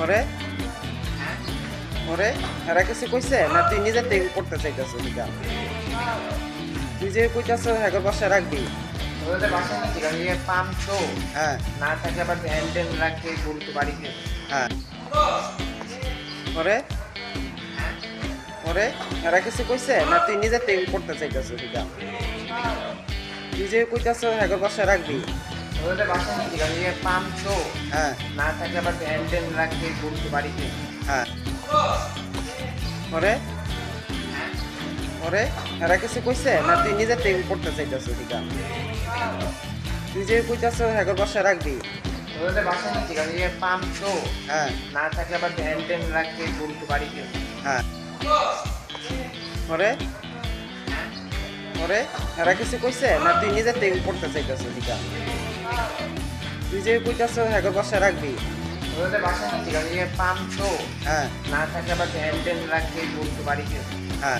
ওরে ওরে এরা কিছু কইছে না তুই নিজে থেকে করতে চাইতেছ এটা তুই যে কইতাছ হ্যাগর বাসায় রাখবি ওদের বাসা নাকি গাড়ির পাম্প তো হ্যাঁ না থাকে আবার ভ্যান ট্যান রাখতে বলতো বাড়িতে। হ্যাঁ ওরে ওরে এরা কিছু কইছে না তুই নিজে থেকে করতে চাইতেছ এটা তুই যে কইতাছ হ্যাগর বাসায় রাখবি ওদের বাসা নাকি গাড়ির পাম্প তো হ্যাঁ না থাকে আবার ভ্যান ট্যান রাখতে বলতো বাড়িতে। হ্যাঁ ওরে ওরে এরা কিছু কইছে না তুই নিজে থেকে করতে চাইতেছ এটা তুই যে কইতাছ হ্যাগর বাসায় রাখবি ওদের বাসা নাকি গাড়ির পাম্প তো হ্যাঁ না থাকে আবার ভ্যান ট্যান রাখতে বলতো বাড়িতে। হ্যাঁ ওরে ওরে এরা কিছু কইছে না তুই নিজে থেকে করতে চাইতেছ এটা তুই যে কইতাছ হ্যাগর বাসায় রাখবি ওদের বাসা নাকি গাড়ির পাম্প তো হ্যাঁ না থাকে আবার ভ্যান ট্যান রাখতে বলতো বাড়িতে। হ্যাঁ